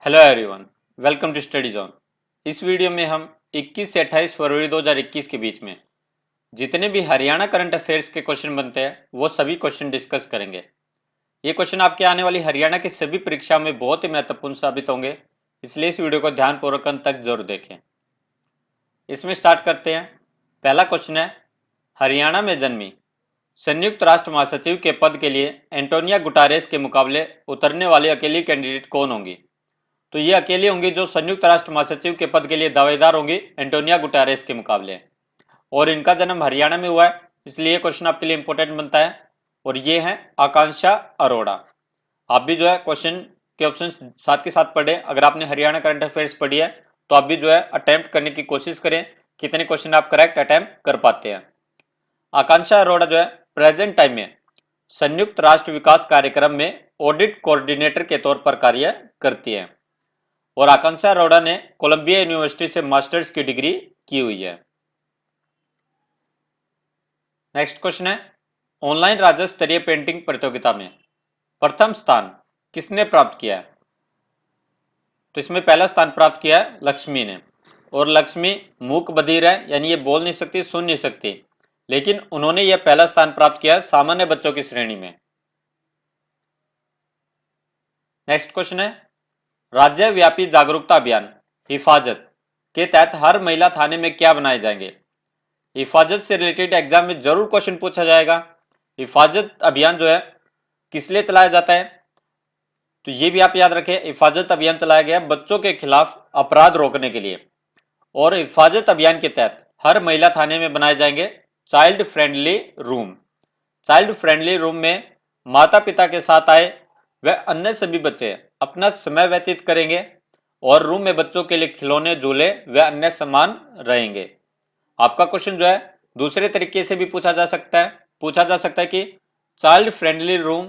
Hello everyone, welcome to study zone. इस video में हम 21 से 28 फरवरी 2021 के बीच में जितने भी हरियाणा करंट अफेयर्स के क्वेश्चन बनते हैं वो सभी क्वेश्चन डिस्कस करेंगे। ये क्वेश्चन आपके आने वाली हरियाणा की सभी परीक्षा में बहुत ही महत्वपूर्ण साबित होंगे, इसलिए इस वीडियो को ध्यानपूर्वक अंत तक जरूर देखें। इसमें स्टार्ट करते हैं। पहला क्वेश्चन है, हरियाणा में जन्मी संयुक्त राष्ट्र महासचिव के पद के लिए एंटोनिया गुटारेस के मुकाबले उतरने वाली अकेली कैंडिडेट कौन होंगी? तो ये अकेली होंगी जो संयुक्त राष्ट्र महासचिव के पद के लिए दावेदार होंगी एंटोनिया गुटारेस के मुकाबले। और इनका जन्म हरियाणा में हुआ है, इसलिए ये क्वेश्चन आपके लिए इंपॉर्टेंट बनता है। और ये है आकांक्षा अरोड़ा। आप भी जो है क्वेश्चन के ऑप्शन साथ के साथ पढ़े। अगर आपने हरियाणा करंट अफेयर्स पढ़ी है तो आप भी जो है अटेम्प्ट करने की कोशिश करें कितने क्वेश्चन आप करेक्ट अटेम्प्ट कर पाते हैं। आकांक्षा अरोड़ा जो है प्रेजेंट टाइम में संयुक्त राष्ट्र विकास कार्यक्रम में ऑडिट कोऑर्डिनेटर के तौर पर कार्य करती है। और आकांक्षा अरोड़ा ने कोलंबिया यूनिवर्सिटी से मास्टर्स की डिग्री की हुई है। नेक्स्ट क्वेश्चन है, ऑनलाइन राज्य स्तरीय पेंटिंग प्रतियोगिता में प्रथम स्थान किसने प्राप्त किया है? तो इसमें पहला स्थान प्राप्त किया है लक्ष्मी ने। और लक्ष्मी मूक बधिर है, यानी ये बोल नहीं सकती, सुन नहीं सकती, लेकिन उन्होंने यह पहला स्थान प्राप्त किया सामान्य बच्चों की श्रेणी में। नेक्स्ट क्वेश्चन है, राज्यव्यापी जागरूकता अभियान हिफाजत के तहत हर महिला थाने में क्या बनाए जाएंगे? हिफाजत से रिलेटेड एग्जाम में जरूर क्वेश्चन पूछा जाएगा। हिफाजत अभियान जो है किस लिए चलाया जाता है? तो ये भी आप याद रखें, हिफाजत अभियान चलाया गया बच्चों के खिलाफ अपराध रोकने के लिए। और हिफाजत अभियान के तहत हर महिला थाने में बनाए जाएंगे child friendly room. Child friendly room में माता पिता के साथ आए व अन्य सभी बच्चे अपना समय व्यतीत करेंगे और रूम में बच्चों के लिए खिलौने, झूले व अन्य सामान रहेंगे। आपका क्वेश्चन जो है दूसरे तरीके से भी पूछा जा सकता है कि चाइल्ड फ्रेंडली रूम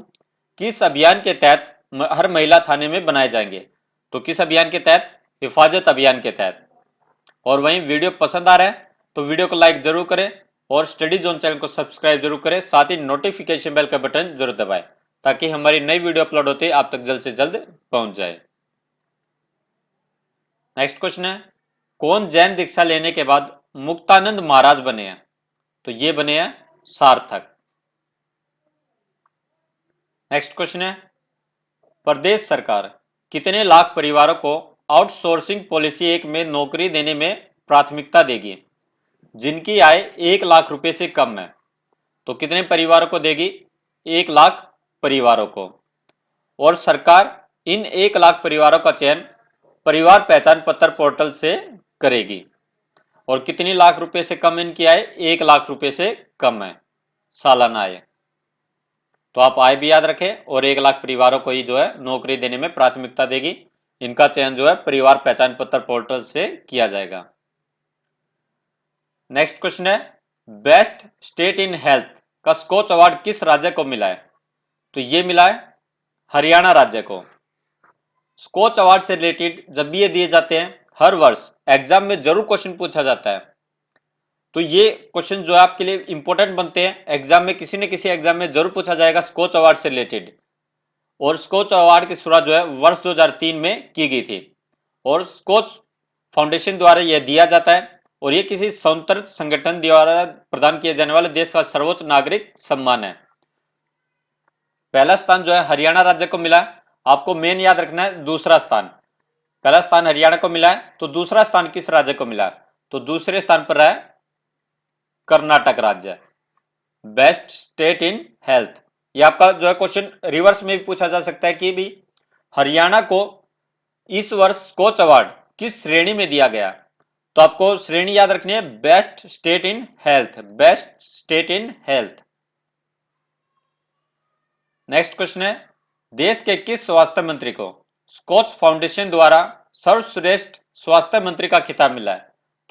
किस अभियान के तहत हर महिला थाने में बनाए जाएंगे? तो किस अभियान के तहत? हिफाजत अभियान के तहत। और वहीं वीडियो पसंद आ रहा है तो वीडियो को लाइक जरूर करें और स्टडी जोन चैनल को सब्सक्राइब जरूर करें, साथ ही नोटिफिकेशन बेल का बटन जरूर दबाएं ताकि हमारी नई वीडियो अपलोड होते ही आप तक जल्द से जल्द पहुंच जाए। नेक्स्ट क्वेश्चन है, कौन जैन दीक्षा लेने के बाद मुक्तानंद महाराज बने हैं? तो ये बने हैं सार्थक। नेक्स्ट क्वेश्चन है, प्रदेश सरकार कितने लाख परिवारों को आउटसोर्सिंग पॉलिसी 1 में नौकरी देने में प्राथमिकता देगी जिनकी आय 1 लाख रुपए से कम है? तो कितने परिवारों को देगी? 1 लाख परिवारों को। और सरकार इन 1 लाख परिवारों का चयन परिवार पहचान पत्र पोर्टल से करेगी। और कितनी लाख रुपए से कम इनकी आय? 1 लाख रुपए से कम है सालाना आय। तो आप आय भी याद रखें और 1 लाख परिवारों को ही जो है नौकरी देने में प्राथमिकता देगी। इनका चयन जो है परिवार पहचान पत्र पोर्टल से किया जाएगा। नेक्स्ट क्वेश्चन है, बेस्ट स्टेट इन हेल्थ का स्कॉच अवार्ड किस राज्य को मिला है? तो ये मिला है हरियाणा राज्य को। स्कॉच अवार्ड से रिलेटेड जब भी ये दिए जाते हैं हर वर्ष एग्जाम में जरूर क्वेश्चन पूछा जाता है। तो ये क्वेश्चन जो है आपके लिए इंपॉर्टेंट बनते हैं, एग्जाम में किसी न किसी एग्जाम में जरूर पूछा जाएगा स्कॉच अवार्ड से रिलेटेड। और स्कॉच अवार्ड की शुरुआत जो है वर्ष 2003 में की गई थी और स्कॉच फाउंडेशन द्वारा यह दिया जाता है और यह किसी स्वतंत्र संगठन द्वारा प्रदान किए जाने वाले देश का सर्वोच्च नागरिक सम्मान है। पहला स्थान जो है हरियाणा राज्य को मिला है। आपको मेन याद रखना है दूसरा स्थान। पहला स्थान हरियाणा को मिला है तो दूसरा स्थान किस राज्य को मिला है? तो दूसरे स्थान पर है कर्नाटक राज्य, बेस्ट स्टेट इन हेल्थ। ये आपका जो है क्वेश्चन रिवर्स में भी पूछा जा सकता है कि भी हरियाणा को इस वर्ष स्कॉच अवार्ड किस श्रेणी में दिया गया? तो आपको श्रेणी याद रखनी है best state in health, best state in health. Next question है, देश के किस स्वास्थ्य मंत्री को स्कॉच फाउंडेशन द्वारा सर्वश्रेष्ठ स्वास्थ्य मंत्री का खिताब मिला है?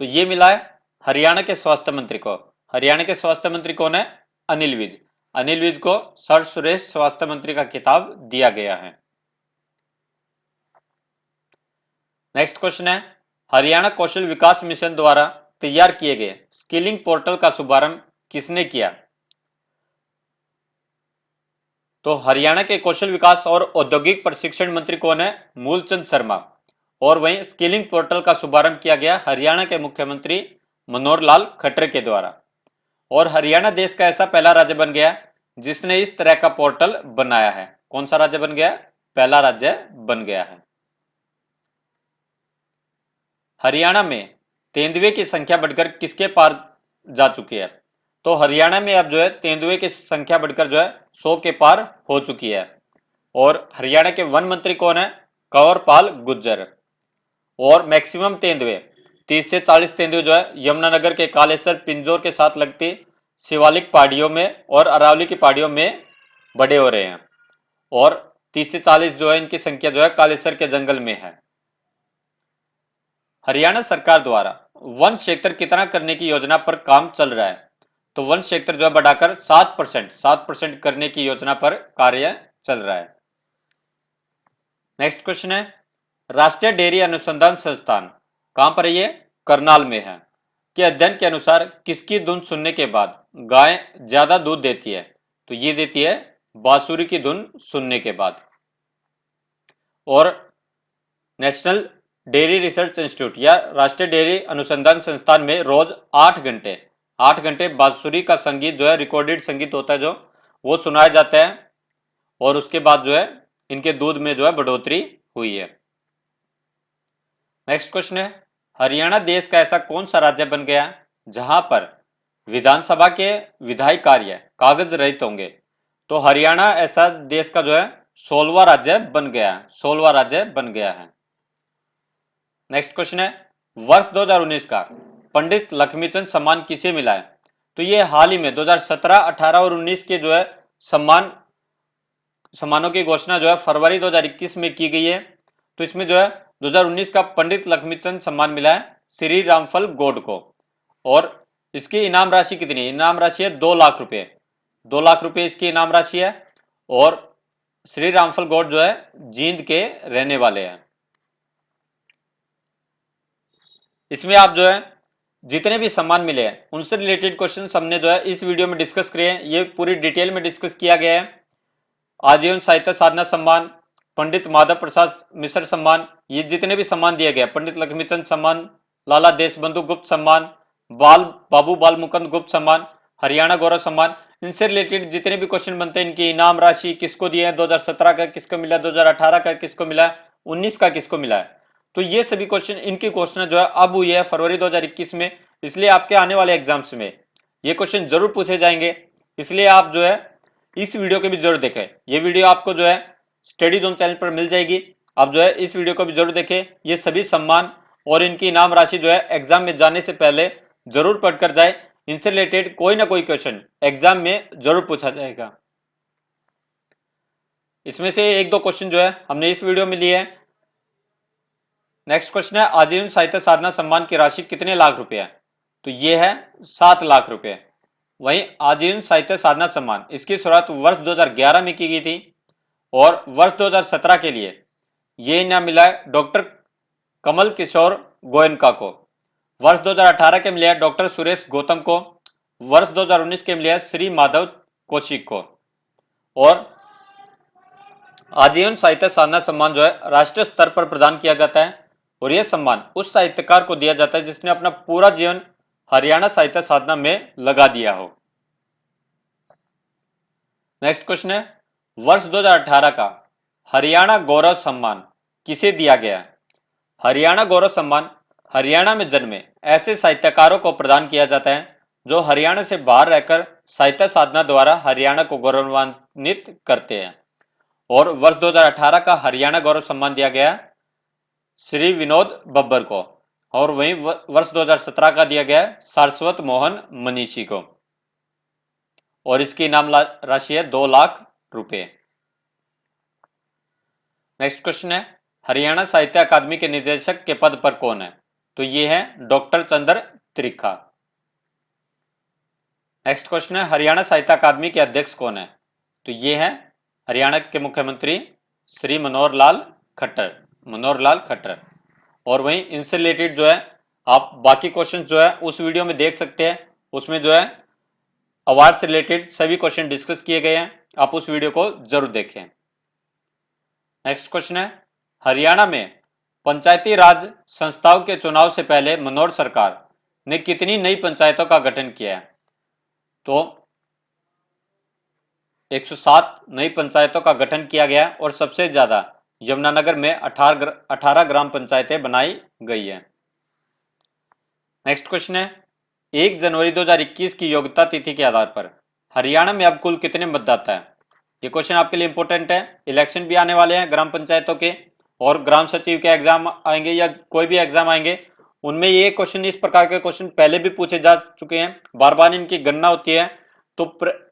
तो ये मिला है हरियाणा के स्वास्थ्य मंत्री को। हरियाणा के स्वास्थ्य मंत्री कौन है? अनिल विज। अनिल विज को सर्वश्रेष्ठ स्वास्थ्य मंत्री का खिताब दिया गया है। नेक्स्ट क्वेश्चन है, हरियाणा कौशल विकास मिशन द्वारा तैयार किए गए स्किलिंग पोर्टल का शुभारंभ किसने किया? तो हरियाणा के कौशल विकास और औद्योगिक प्रशिक्षण मंत्री कौन है? मूलचंद शर्मा। और वहीं स्किलिंग पोर्टल का शुभारंभ किया गया हरियाणा के मुख्यमंत्री मनोहर लाल खट्टर के द्वारा। और हरियाणा देश का ऐसा पहला राज्य बन गया जिसने इस तरह का पोर्टल बनाया है। कौन सा राज्य बन गया? पहला राज्य बन गया है। हरियाणा में तेंदुए की संख्या बढ़कर किसके पार जा चुकी है? तो हरियाणा में अब जो है तेंदुए की संख्या बढ़कर जो है 100 के पार हो चुकी है। और हरियाणा के वन मंत्री कौन है? कंवरपाल गुर्जर। और मैक्सिमम तेंदुए 30 से 40 तेंदुए जो है यमुनानगर के कालेसर पिंजौर के साथ लगती शिवालिक पहाड़ियों में और अरावली की पहाड़ियों में बड़े हो रहे हैं। और 30 से 40 जो है इनकी संख्या जो है कालेसर के जंगल में है। हरियाणा सरकार द्वारा वन क्षेत्र कितना करने की योजना पर काम चल रहा है? तो वन क्षेत्र जो है बढ़ाकर 7% करने की योजना पर कार्य चल रहा है। नेक्स्ट क्वेश्चन है, राष्ट्रीय डेयरी अनुसंधान संस्थान कहां पर है? ये करनाल में है। के अध्ययन के अनुसार किसकी धुन सुनने के बाद गाय ज्यादा दूध देती है? तो ये देती है बांसुरी की धुन सुनने के बाद। और नेशनल डेयरी रिसर्च इंस्टीट्यूट या राष्ट्रीय डेयरी अनुसंधान संस्थान में रोज 8 घंटे बांसुरी का संगीत जो है रिकॉर्डेड संगीत होता है जो वो सुनाया जाता है। और उसके बाद जो है इनके दूध में जो है बढ़ोतरी हुई है। नेक्स्ट क्वेश्चन है, हरियाणा देश का ऐसा कौन सा राज्य बन गया जहां पर विधानसभा के विधायी कार्य कागज रहित होंगे? तो हरियाणा ऐसा देश का जो है 16वां राज्य बन गया है। 16वां राज्य बन गया है। नेक्स्ट क्वेश्चन है, वर्ष 2019 का पंडित लक्ष्मीचंद सम्मान किसे मिला है? तो ये हाल ही में 2017, 18 और 19 के जो है सम्मानों की घोषणा जो है फरवरी 2021 में की गई है। तो इसमें जो है 2019 का पंडित लक्ष्मीचंद सम्मान मिला है श्री रामफल गौड़ को। और इसकी इनाम राशि कितनी है? इनाम राशि है 2 लाख रुपए। 2 लाख रुपए इसकी इनाम राशि है। और श्री रामफल गौड़ जो है जींद के रहने वाले हैं। इसमें आप जो है जितने भी सम्मान मिले हैं उनसे रिलेटेड क्वेश्चन हमने जो है इस वीडियो में डिस्कस किए हैं। ये पूरी डिटेल में डिस्कस किया गया है। आजीवन साहित्य साधना सम्मान, पंडित माधव प्रसाद मिश्र सम्मान, ये जितने भी सम्मान दिए गए, पंडित लक्ष्मीचंद सम्मान, लाला देशबंधु गुप्त सम्मान, बाबू बाल मुकुंद गुप्त सम्मान, हरियाणा गौरव सम्मान, इनसे रिलेटेड जितने भी क्वेश्चन बनते हैं इनकी इनाम राशि किसको दिए हैं, 2017 का किसको मिला, 2018 का किसको मिला, 19 का किसको मिला है। तो ये सभी क्वेश्चन इनकी घोषणा जो है अब हुई है फरवरी 2021 में। इसलिए आपके आने वाले एग्जाम्स में ये क्वेश्चन जरूर पूछे जाएंगे। इसलिए आप जो है इस वीडियो को भी जरूर देखें। ये वीडियो आपको जो है स्टडी जोन चैनल पर मिल जाएगी। आप जो है इस वीडियो को भी जरूर देखें। ये सभी सम्मान और इनकी इनाम राशि जो है एग्जाम में जाने से पहले जरूर पढ़कर जाए। इनसे रिलेटेड कोई ना कोई क्वेश्चन एग्जाम में जरूर पूछा जाएगा। इसमें से एक दो क्वेश्चन जो है हमने इस वीडियो में लिए हैं। नेक्स्ट क्वेश्चन है, आजीवन साहित्य साधना सम्मान की राशि कितने लाख रुपए है? तो ये है 7 लाख रुपए। वहीं आजीवन साहित्य साधना सम्मान इसकी शुरुआत वर्ष 2011 में की गई थी। और वर्ष 2017 के लिए ये इनाम मिला है डॉक्टर कमल किशोर गोयनका को। वर्ष 2018 के मिले डॉक्टर सुरेश गौतम को। वर्ष 2019 के मिले श्री माधव कौशिक को। और आजीवन साहित्य साधना सम्मान जो है राष्ट्रीय स्तर पर प्रदान किया जाता है। और यह सम्मान उस साहित्यकार को दिया जाता है जिसने अपना पूरा जीवन हरियाणा साहित्य साधना में लगा दिया हो। नेक्स्ट क्वेश्चन है, वर्ष 2018 का हरियाणा गौरव सम्मान किसे दिया गया? हरियाणा गौरव सम्मान हरियाणा में जन्मे ऐसे साहित्यकारों को प्रदान किया जाता है जो हरियाणा से बाहर रहकर साहित्य साधना द्वारा हरियाणा को गौरवान्वित करते हैं। और वर्ष 2018 का हरियाणा गौरव सम्मान दिया गया श्री विनोद बब्बर को। और वहीं वर्ष 2017 का दिया गया सारस्वत मोहन मनीषी को। और इसकी इनाम राशि है 2 लाख रुपए। नेक्स्ट क्वेश्चन है, हरियाणा साहित्य अकादमी के निदेशक के पद पर कौन है? तो ये है डॉक्टर चंद्र त्रिखा। नेक्स्ट क्वेश्चन है, हरियाणा साहित्य अकादमी के अध्यक्ष कौन है? तो ये है हरियाणा के मुख्यमंत्री श्री मनोहर लाल खट्टर। और वहीं इनसे रिलेटेड जो है आप बाकी क्वेश्चन जो है उस वीडियो में देख सकते हैं। उसमें जो है अवार्ड से रिलेटेड सभी क्वेश्चन डिस्कस किए गए हैं। आप उस वीडियो को जरूर देखें। नेक्स्ट क्वेश्चन है, हरियाणा में पंचायती राज संस्थाओं के चुनाव से पहले मनोहर सरकार ने कितनी नई पंचायतों का गठन किया है? तो 107 नई पंचायतों का गठन किया गया और सबसे ज्यादा यमुनानगर में 18 ग्राम पंचायतें बनाई गई है। नेक्स्ट क्वेश्चन है, 1 जनवरी 2021 की योग्यता तिथि के आधार पर हरियाणा में अब कुल कितने मतदाता है? ये क्वेश्चन आपके लिए इंपॉर्टेंट है। इलेक्शन भी आने वाले हैं ग्राम पंचायतों के, और ग्राम सचिव के एग्जाम आएंगे या कोई भी एग्जाम आएंगे, उनमें ये क्वेश्चन, इस प्रकार के क्वेश्चन पहले भी पूछे जा चुके हैं, बार बार इनकी गणना होती है। तो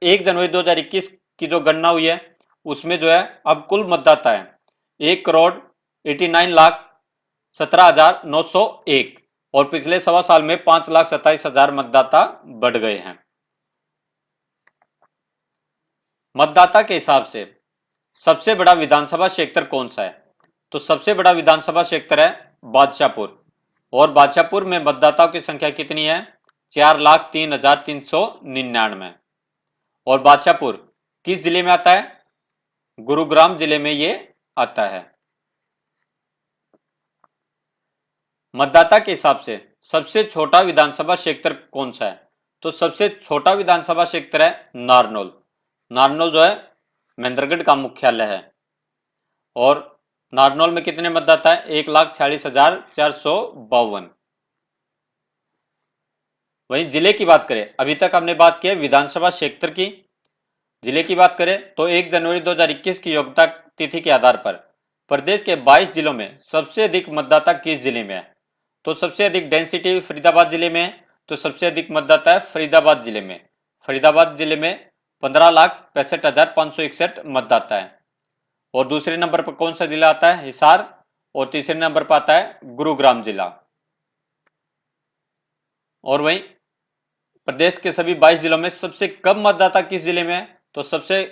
1 जनवरी 2021 की जो गणना हुई है उसमें जो है अब कुल मतदाता है 1,89,17,901, और पिछले सवा साल में 5,27,000 मतदाता बढ़ गए हैं। मतदाता के हिसाब से सबसे बड़ा विधानसभा क्षेत्र कौन सा है? तो सबसे बड़ा विधानसभा क्षेत्र है बादशाहपुर, और बादशाहपुर में मतदाताओं की संख्या कितनी है? 4,03,399। और बादशाहपुर किस जिले में आता है? गुरुग्राम जिले में ये आता है। मतदाता के हिसाब से सबसे छोटा विधानसभा क्षेत्र कौन सा है? तो सबसे छोटा विधानसभा क्षेत्र है नारनौल। नारनौल जो है महेंद्रगढ़ का मुख्यालय है, और नारनौल में कितने मतदाता है? 1,46,452। वहीं जिले की बात करें, अभी तक हमने बात की है विधानसभा क्षेत्र की, जिले की बात करें तो 1 जनवरी 2021 की योग्यता तिथि के आधार पर प्रदेश के 22 जिलों में सबसे अधिक मतदाता किस जिले में है? तो सबसे अधिक डेंसिटी फरीदाबाद जिले में है, तो सबसे अधिक मतदाता है फरीदाबाद जिले में। फरीदाबाद जिले में 15,65,561 मतदाता है। और दूसरे नंबर पर कौन सा जिला आता है? हिसार। और तीसरे नंबर पर आता है गुरुग्राम जिला। और वहीं प्रदेश के सभी 22 जिलों में सबसे कम मतदाता किस जिले में है? तो सबसे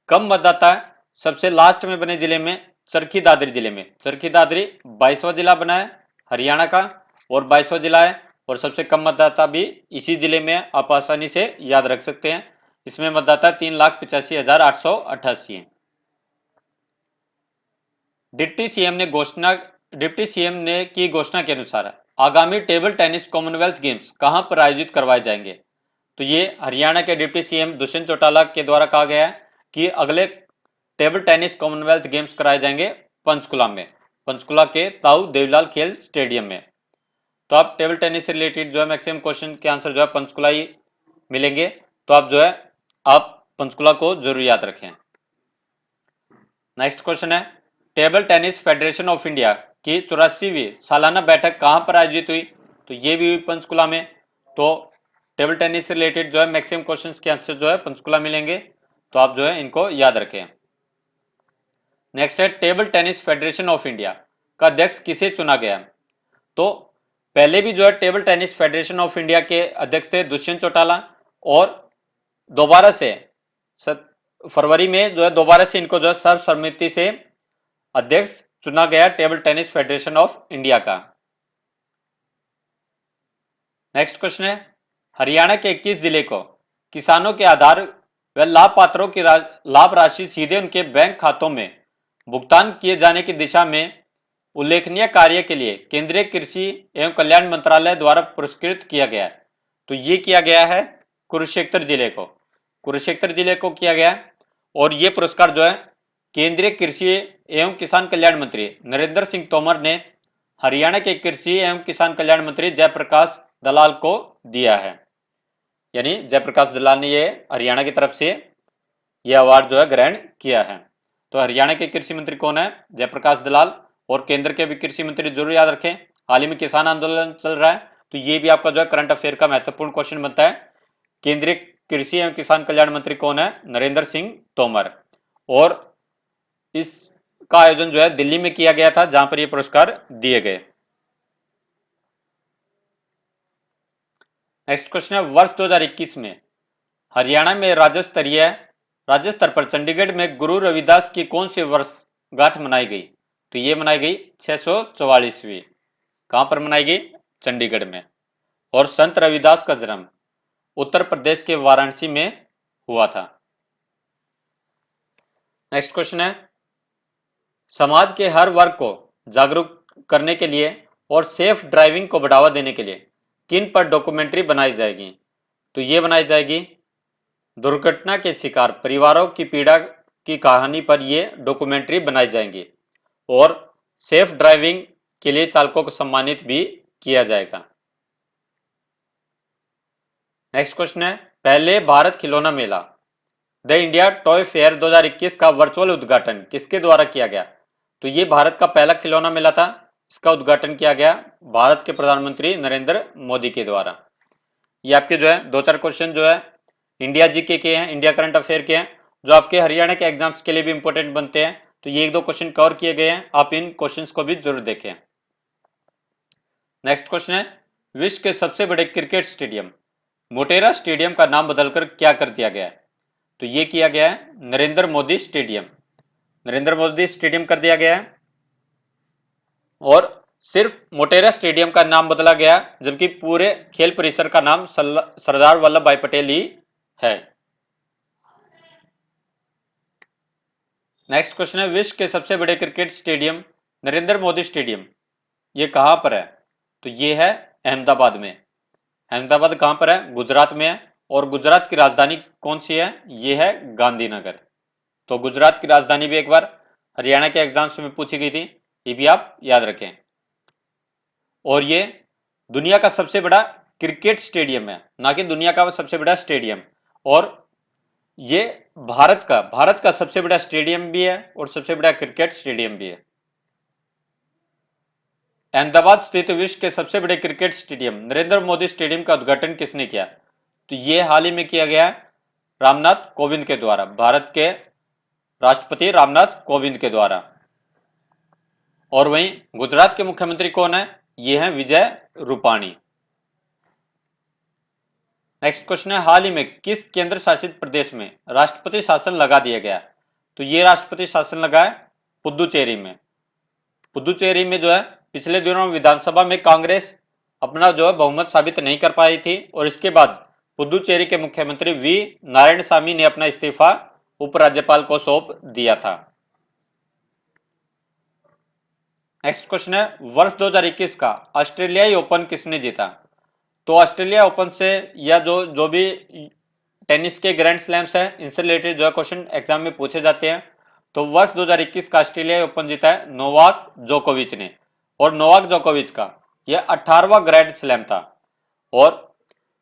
कम मतदाता सबसे लास्ट में बने जिले में चरखी दादरी जिले में। चरखी दादरी 22वां जिला बना है हरियाणा का, और 22वां जिला है, और सबसे कम मतदाता भी इसी जिले में है। आप आसानी से याद रख सकते हैं। इसमें मतदाता 3,85,888 है। डिप्टी सीएम ने की घोषणा के अनुसार आगामी टेबल टेनिस कॉमनवेल्थ गेम्स कहां पर आयोजित करवाए जाएंगे? तो ये हरियाणा के डिप्टी सीएम दुष्यंत चौटाला के द्वारा कहा गया है कि अगले टेबल टेनिस कॉमनवेल्थ गेम्स कराए जाएंगे पंचकुला में, पंचकुला के ताऊ देवीलाल खेल स्टेडियम में। तो आप टेबल टेनिस से रिलेटेड जो है मैक्सिमम क्वेश्चन के आंसर जो है पंचकुला ही मिलेंगे, तो आप जो है आप पंचकुला को जरूर याद रखें। नेक्स्ट क्वेश्चन है, table tennis federation of India की 84वीं सालाना बैठक कहां पर आयोजित हुई? तो ये भी हुई पंचकुला में। तो टेबल टेनिस से रिलेटेड जो है मैक्सिमम क्वेश्चंस के आंसर जो है पंचकुला मिलेंगे, तो आप जो है इनको याद रखें। नेक्स्ट है, table tennis federation of India का अध्यक्ष किसे चुना गया? तो पहले भी जो है table tennis federation of India के अध्यक्ष थे दुष्यंत चौटाला, और दोबारा से फरवरी में जो है दोबारा से इनको जो है सर्वसम्मति से अध्यक्ष चुना गया table tennis federation of India का। नेक्स्ट क्वेश्चन है, हरियाणा के 21 जिले को किसानों के आधार व लाभ पात्रों की लाभ राशि सीधे उनके बैंक खातों में भुगतान किए जाने की दिशा में उल्लेखनीय कार्य के लिए केंद्रीय कृषि एवं कल्याण मंत्रालय द्वारा पुरस्कृत किया गया है। तो ये किया गया है कुरुक्षेत्र जिले को, कुरुक्षेत्र जिले को किया गया, और ये पुरस्कार जो है केंद्रीय कृषि एवं किसान कल्याण मंत्री नरेंद्र सिंह तोमर ने हरियाणा के कृषि एवं किसान कल्याण मंत्री जयप्रकाश दलाल को दिया है। यानी जयप्रकाश दलाल ने ये हरियाणा की तरफ से यह अवार्ड जो है ग्रहण किया है। तो हरियाणा के कृषि मंत्री कौन है? जयप्रकाश दलाल। और केंद्र के भी कृषि मंत्री जरूर याद रखें, हाल ही में किसान आंदोलन चल रहा है, तो ये भी आपका जो है करंट अफेयर का महत्वपूर्ण क्वेश्चन बनता है। केंद्रीय कृषि एवं किसान कल्याण मंत्री कौन है? नरेंद्र सिंह तोमर। और इसका आयोजन जो है दिल्ली में किया गया था, जहां पर ये पुरस्कार दिए गए। नेक्स्ट क्वेश्चन है, वर्ष 2021 में हरियाणा में राज्य स्तर पर चंडीगढ़ में गुरु रविदास की कौन सी वर्षगांठ मनाई गई? तो ये मनाई गई 644वीं। कहां पर मनाई गई? चंडीगढ़ में। और संत रविदास का जन्म उत्तर प्रदेश के वाराणसी में हुआ था। नेक्स्ट क्वेश्चन है, समाज के हर वर्ग को जागरूक करने के लिए और सेफ ड्राइविंग को बढ़ावा देने के लिए किन पर डॉक्यूमेंट्री बनाई जाएगी? तो ये बनाई जाएगी दुर्घटना के शिकार परिवारों की पीड़ा की कहानी पर ये डॉक्यूमेंट्री बनाई जाएंगी और सेफ ड्राइविंग के लिए चालकों को सम्मानित भी किया जाएगा। नेक्स्ट क्वेश्चन है, पहले भारत खिलौना मेला द इंडिया टॉय फेयर 2021 का वर्चुअल उद्घाटन किसके द्वारा किया गया? तो ये भारत का पहला खिलौना मेला था। इसका उद्घाटन किया गया भारत के प्रधानमंत्री नरेंद्र मोदी के द्वारा। ये आपके जो है 2-4 क्वेश्चन जो है इंडिया जीके के हैं, इंडिया करंट अफेयर के हैं, जो आपके हरियाणा के एग्जाम्स के लिए भी इंपॉर्टेंट बनते हैं। तो ये 1-2 क्वेश्चन कवर किए गए हैं, आप इन क्वेश्चंस को भी जरूर देखें। नेक्स्ट क्वेश्चन है, विश्व के सबसे बड़े क्रिकेट स्टेडियम मोटेरा स्टेडियम का नाम बदलकर क्या कर दिया गया है? तो ये किया गया है नरेंद्र मोदी स्टेडियम। नरेंद्र मोदी स्टेडियम कर दिया गया है और सिर्फ मोटेरा स्टेडियम का नाम बदला गया, जबकि पूरे खेल परिसर का नाम सरदार वल्लभ भाई पटेल ही है। नेक्स्ट क्वेश्चन है, विश्व के सबसे बड़े cricket stadium Narendra Modi stadium ये कहां पर है? तो ये है अहमदाबाद में। अहमदाबाद कहां पर है? गुजरात में है। और गुजरात की राजधानी कौन सी है? ये है गांधीनगर। तो गुजरात की राजधानी भी एक बार हरियाणा के एग्जाम्स में पूछी गई थी, ये भी आप याद रखें। और ये दुनिया का सबसे बड़ा क्रिकेट स्टेडियम है, ना कि दुनिया का सबसे बड़ा स्टेडियम। और ये भारत का सबसे बड़ा स्टेडियम भी है और सबसे बड़ा क्रिकेट स्टेडियम भी है। अहमदाबाद स्थित विश्व के सबसे बड़े cricket stadium Narendra Modi stadium का उद्घाटन किसने किया? तो ये हाल ही में किया गया रामनाथ कोविंद के द्वारा, भारत के राष्ट्रपति रामनाथ कोविंद के द्वारा। और वहीं गुजरात के मुख्यमंत्री कौन है? ये हैं विजय रूपाणी। नेक्स्ट क्वेश्चन है, हाल ही में किस केंद्र शासित प्रदेश में राष्ट्रपति शासन लगा दिया गया? तो ये राष्ट्रपति शासन लगा है पुदुचेरी में। पुदुचेरी में जो है पिछले दिनों विधानसभा में कांग्रेस अपना जो है बहुमत साबित नहीं कर पाई थी और इसके बाद पुदुचेरी के मुख्यमंत्री वी नारायणसामी ने अपना इस्तीफा उपराज्यपाल को सौंप दिया था। नेक्स्ट क्वेश्चन है, वर्ष 2021 का ऑस्ट्रेलियाई ओपन किसने जीता? तो ऑस्ट्रेलिया ओपन से या जो भी टेनिस के ग्रैंड स्लैम्स हैं इनसे रिलेटेड जो है क्वेश्चन एग्जाम में पूछे जाते हैं। तो वर्ष 2021 का ऑस्ट्रेलियाई ओपन जीता है नोवाक जोकोविच ने। और नोवाक जोकोविच का यह 18वां ग्रैंड स्लैम था और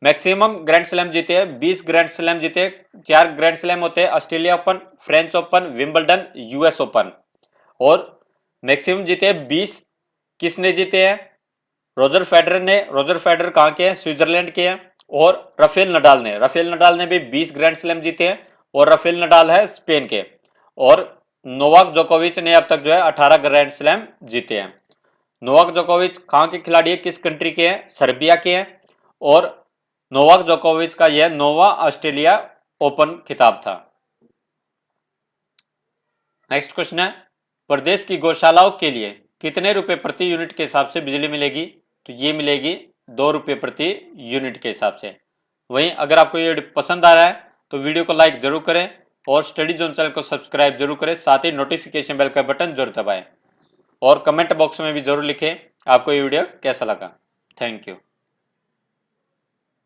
मैक्सिमम ग्रैंड स्लैम जीते हैं 20 ग्रैंड स्लैम जीते। 4 ग्रैंड स्लैम होते हैं, Australia open, French open, Wimbledon, US open. और मैक्सिमम जीते हैं 20 किसने जीते हैं? रोजर फेडरर ने। रोजर फेडरर कहाँ के हैं? स्विट्जरलैंड के हैं। और राफेल नडाल ने भी 20 ग्रैंड स्लैम जीते हैं और राफेल नडाल है स्पेन के। और नोवाक जोकोविच ने अब तक जो है 18 ग्रैंड स्लैम जीते हैं। नोवाक जोकोविच कहाँ के खिलाड़ी है, किस कंट्री के हैं? सर्बिया के हैं। और नोवाक जोकोविच का यह 9वां ऑस्ट्रेलिया ओपन खिताब था। नेक्स्ट क्वेश्चन है, प्रदेश की गौशालाओं के लिए कितने रुपए प्रति यूनिट के हिसाब से बिजली मिलेगी? तो ये मिलेगी 2 रुपये प्रति यूनिट के हिसाब से। वहीं अगर आपको ये पसंद आ रहा है तो वीडियो को लाइक जरूर करें और स्टडी जोन चैनल को सब्सक्राइब जरूर करें, साथ ही नोटिफिकेशन बेल का बटन जरूर दबाएं और कमेंट बॉक्स में भी जरूर लिखें आपको ये वीडियो कैसा लगा। Thank you.